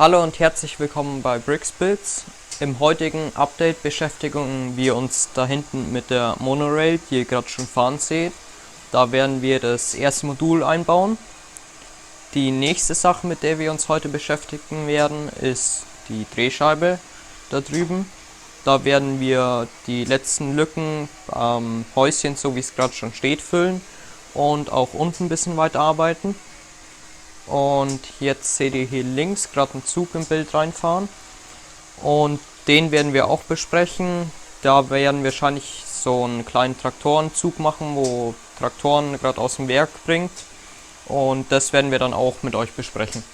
Hallo und herzlich willkommen bei Bricksbuilds. Im heutigen Update beschäftigen wir uns da hinten mit der Monorail, die ihr gerade schon fahren seht. Da werden wir das erste Modul einbauen. Die nächste Sache, mit der wir uns heute beschäftigen werden, ist die Drehscheibe da drüben. Da werden wir die letzten Lücken am Häuschen, so wie es gerade schon steht, füllen und auch unten ein bisschen weiter arbeiten. Und jetzt seht ihr hier links gerade einen Zug im Bild reinfahren. Und den werden wir auch besprechen. Da werden wir wahrscheinlich so einen kleinen Traktorenzug machen, wo Traktoren gerade aus dem Werk bringt. Und das werden wir dann auch mit euch besprechen.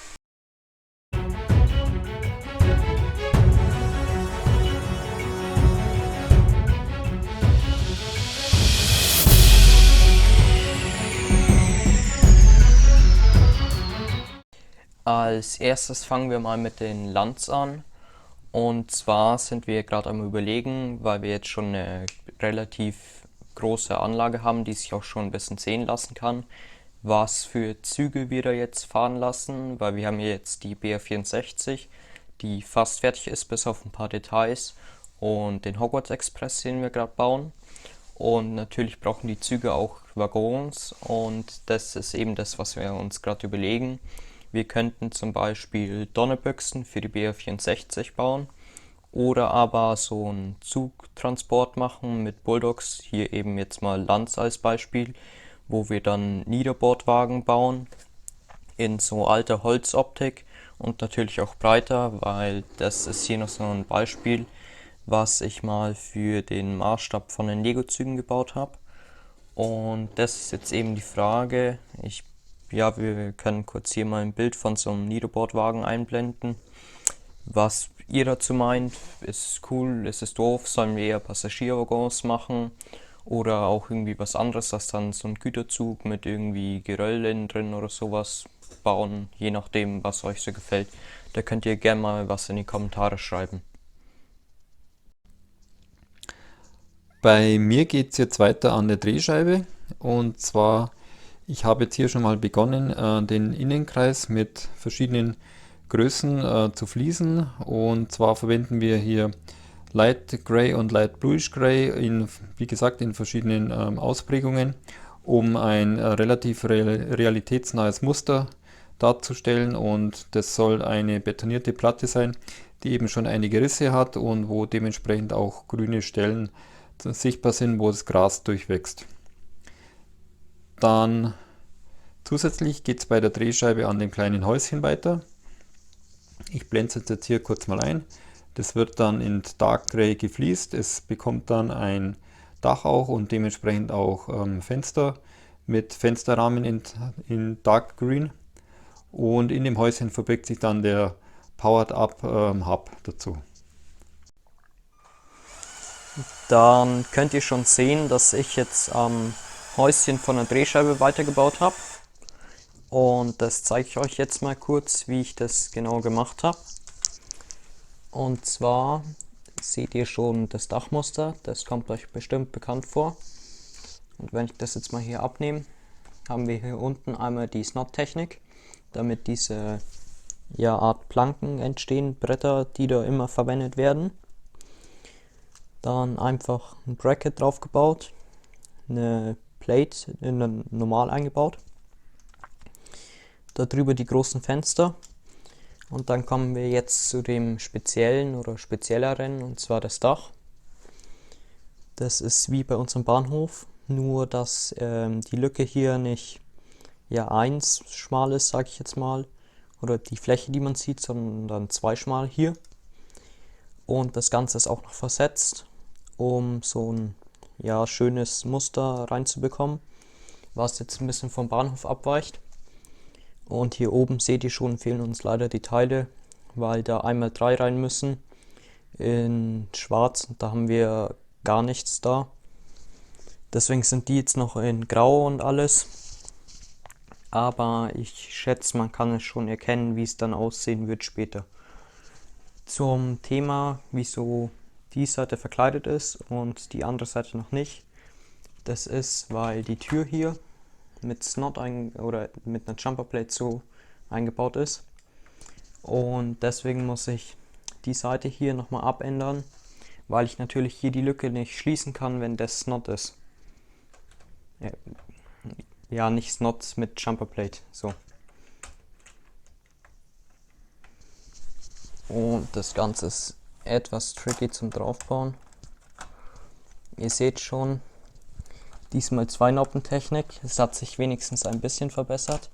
Als erstes fangen wir mal mit den Lands an. Und zwar sind wir gerade am Überlegen, weil wir jetzt schon eine relativ große Anlage haben, die sich auch schon ein bisschen sehen lassen kann, was für Züge wir da jetzt fahren lassen, weil wir haben hier jetzt die BR64, die fast fertig ist, bis auf ein paar Details, und den Hogwarts Express, den wir gerade bauen. Und natürlich brauchen die Züge auch Waggons, und das ist eben das, was wir uns gerade überlegen. Wir könnten zum Beispiel Donnerbüchsen für die BR64 bauen oder aber so einen Zugtransport machen mit Bulldogs, hier eben jetzt mal Lanz als Beispiel, wo wir dann Niederbordwagen bauen in so alter Holzoptik und natürlich auch breiter, weil das ist hier noch so ein Beispiel, was ich mal für den Maßstab von den Lego-Zügen gebaut habe. Und das ist jetzt eben die Frage. Wir können kurz hier mal ein Bild von so einem Niederbordwagen einblenden. Was ihr dazu meint, ist es cool, ist es doof, sollen wir eher Passagierwaggons machen oder auch irgendwie was anderes, das dann so ein Güterzug mit irgendwie Geröll innen drin oder sowas bauen, je nachdem, was euch so gefällt. Da könnt ihr gerne mal was in die Kommentare schreiben. Bei mir geht es jetzt weiter an der Drehscheibe, und zwar, ich habe jetzt hier schon mal begonnen, den Innenkreis mit verschiedenen Größen zu fließen, und zwar verwenden wir hier Light Gray und Light Bluish Gray wie gesagt, in verschiedenen Ausprägungen, um ein relativ realitätsnahes Muster darzustellen, und das soll eine betonierte Platte sein, die eben schon einige Risse hat und wo dementsprechend auch grüne Stellen sichtbar sind, wo das Gras durchwächst. Dann zusätzlich geht es bei der Drehscheibe an dem kleinen Häuschen weiter. Ich blende es jetzt hier kurz mal ein. Das wird dann in Dark Gray gefliest. Es bekommt dann ein Dach auch und dementsprechend auch Fenster mit Fensterrahmen in Dark Green. Und in dem Häuschen verbirgt sich dann der Powered Up Hub dazu. Dann könnt ihr schon sehen, dass ich jetzt am Häuschen von der Drehscheibe weitergebaut habe. Und das zeige ich euch jetzt mal kurz, wie ich das genau gemacht habe. Und zwar seht ihr schon das Dachmuster, das kommt euch bestimmt bekannt vor. Und wenn ich das jetzt mal hier abnehme, haben wir hier unten einmal die Snot-Technik, damit diese Art Planken entstehen, Bretter, die da immer verwendet werden. Dann einfach ein Bracket drauf gebaut, eine Plate normal eingebaut, darüber die großen Fenster, und dann kommen wir jetzt zu dem speziellen oder spezielleren, und zwar das Dach. Das ist wie bei unserem Bahnhof, nur dass die Lücke hier nicht 1 schmal ist, sage ich jetzt mal, oder die Fläche, die man sieht, sondern 2 schmal hier. Und das Ganze ist auch noch versetzt, um so ein schönes Muster reinzubekommen, was jetzt ein bisschen vom Bahnhof abweicht. Und hier oben seht ihr schon, fehlen uns leider die Teile, weil da einmal 3 rein müssen in schwarz, und da haben wir gar nichts da. Deswegen sind die jetzt noch in grau und alles. Aber ich schätze, man kann es schon erkennen, wie es dann aussehen wird später. Zum Thema, wieso die Seite verkleidet ist und die andere Seite noch nicht. Das ist, weil die Tür hier mit Snot oder mit einer Jumperplate so eingebaut ist. Und deswegen muss ich die Seite hier nochmal abändern, weil ich natürlich hier die Lücke nicht schließen kann, wenn das Snot ist. Ja, nicht Snot mit Jumperplate, so. Und das Ganze ist etwas tricky zum Draufbauen. Ihr seht schon, diesmal 2-Noppen-Technik. Es hat sich wenigstens ein bisschen verbessert.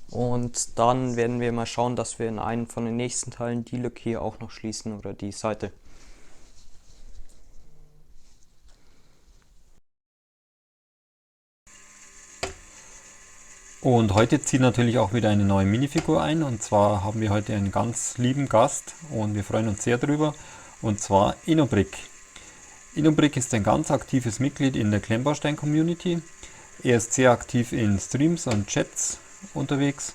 Und dann werden wir mal schauen, dass wir in einem von den nächsten Teilen die Lücke hier auch noch schließen oder die Seite. Und heute zieht natürlich auch wieder eine neue Minifigur ein, und zwar haben wir heute einen ganz lieben Gast und wir freuen uns sehr drüber, und zwar Innobrick. Innobrick ist ein ganz aktives Mitglied in der Klemmbaustein-Community. Er ist sehr aktiv in Streams und Chats unterwegs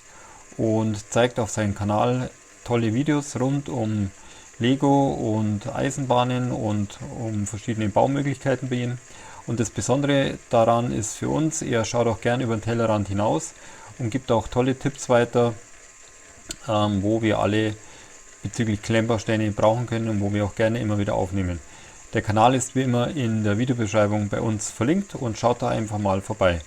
und zeigt auf seinem Kanal tolle Videos rund um Lego und Eisenbahnen und um verschiedene Baumöglichkeiten bei ihm. Und das Besondere daran ist für uns, er schaut auch gern über den Tellerrand hinaus und gibt auch tolle Tipps weiter, wo wir alle bezüglich Klemmbausteine brauchen können und wo wir auch gerne immer wieder aufnehmen. Der Kanal ist wie immer in der Videobeschreibung bei uns verlinkt und schaut da einfach mal vorbei.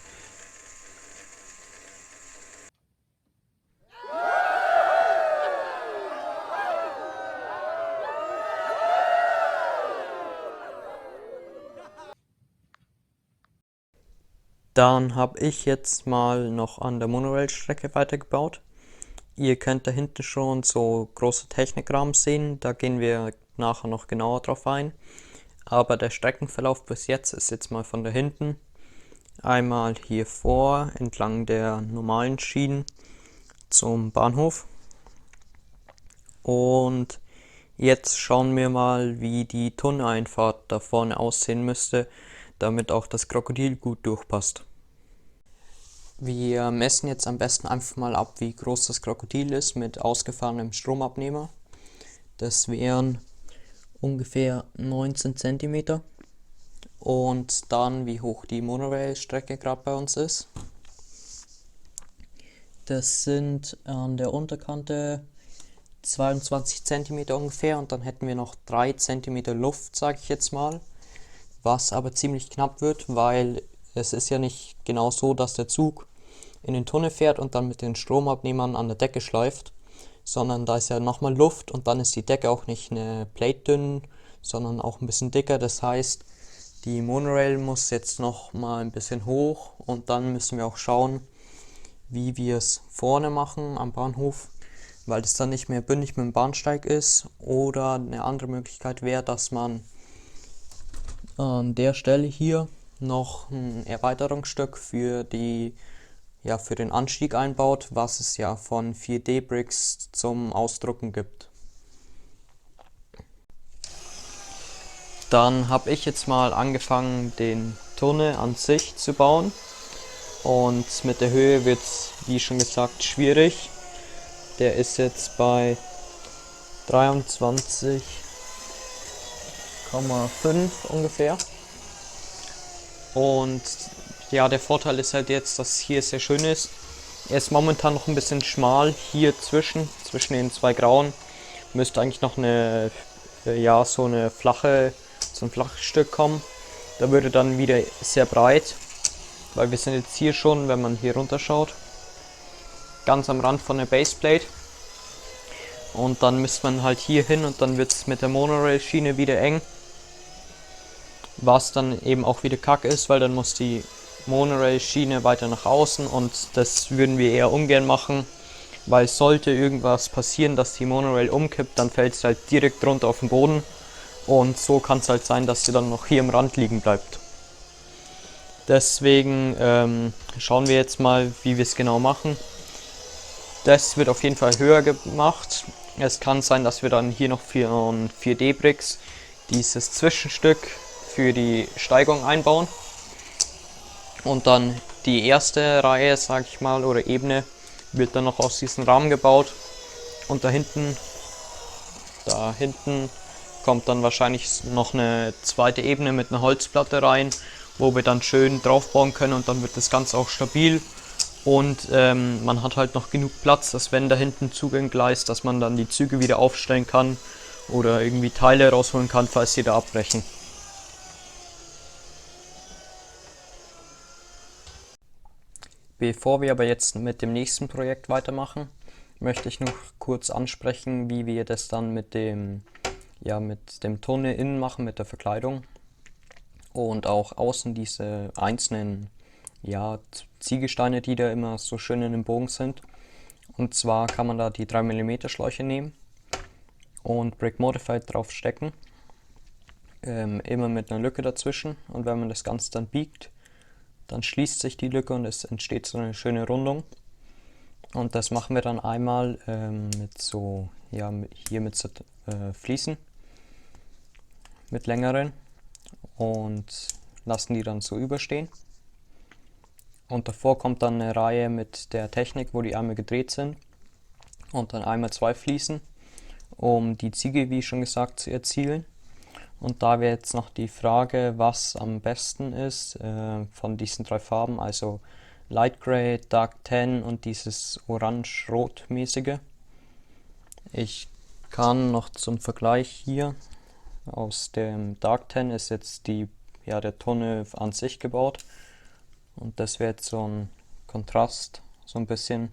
Dann habe ich jetzt mal noch an der Monorail-Strecke weitergebaut. Ihr könnt da hinten schon so große Technikrahmen sehen, da gehen wir nachher noch genauer drauf ein. Aber der Streckenverlauf bis jetzt ist jetzt mal von da hinten. Einmal hier vor, entlang der normalen Schienen zum Bahnhof. Und jetzt schauen wir mal, wie die Tunneleinfahrt da vorne aussehen müsste, damit auch das Krokodil gut durchpasst. Wir messen jetzt am besten einfach mal ab, wie groß das Krokodil ist mit ausgefahrenem Stromabnehmer. Das wären ungefähr 19 cm. Und dann, wie hoch die Monorail-Strecke gerade bei uns ist. Das sind an der Unterkante 22 cm ungefähr, und dann hätten wir noch 3 cm Luft, sage ich jetzt mal. Was aber ziemlich knapp wird, weil es ist ja nicht genau so, dass der Zug in den Tunnel fährt und dann mit den Stromabnehmern an der Decke schleift, sondern da ist ja nochmal Luft und dann ist die Decke auch nicht eine Plate dünn, sondern auch ein bisschen dicker. Das heißt, die Monorail muss jetzt noch mal ein bisschen hoch, und dann müssen wir auch schauen, wie wir es vorne machen am Bahnhof, weil das dann nicht mehr bündig mit dem Bahnsteig ist. Oder eine andere Möglichkeit wäre, dass man an der Stelle hier noch ein Erweiterungsstück für den Anstieg einbaut, was es ja von 4D-Bricks zum Ausdrucken gibt. Dann habe ich jetzt mal angefangen, den Tunnel an sich zu bauen, und mit der Höhe wird es, wie schon gesagt, schwierig. Der ist jetzt bei 23,5 ungefähr. Und ja, der Vorteil ist halt jetzt, dass hier sehr schön ist. Er ist momentan noch ein bisschen schmal hier zwischen den zwei Grauen. Müsste eigentlich noch so ein flaches Stück kommen. Da würde dann wieder sehr breit, weil wir sind jetzt hier schon, wenn man hier runter schaut, ganz am Rand von der Baseplate. Und dann müsste man halt hier hin, und dann wird es mit der Monorail-Schiene wieder eng. Was dann eben auch wieder kacke ist, weil dann muss die Monorail-Schiene weiter nach außen, und das würden wir eher ungern machen, weil sollte irgendwas passieren, dass die Monorail umkippt, dann fällt es halt direkt runter auf den Boden, und so kann es halt sein, dass sie dann noch hier am Rand liegen bleibt. Deswegen schauen wir jetzt mal, wie wir es genau machen. Das wird auf jeden Fall höher gemacht. Es kann sein, dass wir dann hier noch für 4D-Bricks dieses Zwischenstück für die Steigung einbauen. Und dann die erste Reihe, sag ich mal, oder Ebene, wird dann noch aus diesem Rahmen gebaut. Und da hinten kommt dann wahrscheinlich noch eine zweite Ebene mit einer Holzplatte rein, wo wir dann schön draufbauen können, und dann wird das Ganze auch stabil. Und man hat halt noch genug Platz, dass wenn da hinten Zug entgleist, dass man dann die Züge wieder aufstellen kann oder irgendwie Teile rausholen kann, falls sie da abbrechen. Bevor wir aber jetzt mit dem nächsten Projekt weitermachen, möchte ich noch kurz ansprechen, wie wir das dann mit dem Tunnel innen machen, mit der Verkleidung, und auch außen diese einzelnen Ziegelsteine, die da immer so schön in dem Bogen sind. Und zwar kann man da die 3 mm Schläuche nehmen und Brick Modified drauf stecken, immer mit einer Lücke dazwischen, und wenn man das Ganze dann biegt, dann schließt sich die Lücke und es entsteht so eine schöne Rundung. Und das machen wir dann einmal mit so Fliesen, mit längeren, und lassen die dann so überstehen. Und davor kommt dann eine Reihe mit der Technik, wo die Ärmel gedreht sind, und dann einmal 2 Fliesen, um die Ziegel, wie schon gesagt, zu erzielen. Und da wäre jetzt noch die Frage, was am besten ist von diesen 3 Farben, also Light Gray, Dark Tan und dieses Orange-Rot-mäßige. Ich kann noch zum Vergleich hier, aus dem Dark Tan ist jetzt der Tunnel an sich gebaut, und das wäre jetzt so ein Kontrast, so ein bisschen.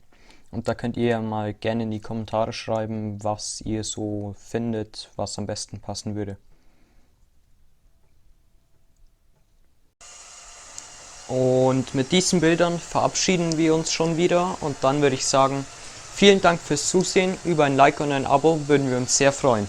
Und da könnt ihr ja mal gerne in die Kommentare schreiben, was ihr so findet, was am besten passen würde. Und mit diesen Bildern verabschieden wir uns schon wieder, und dann würde ich sagen, vielen Dank fürs Zusehen. Über ein Like und ein Abo würden wir uns sehr freuen.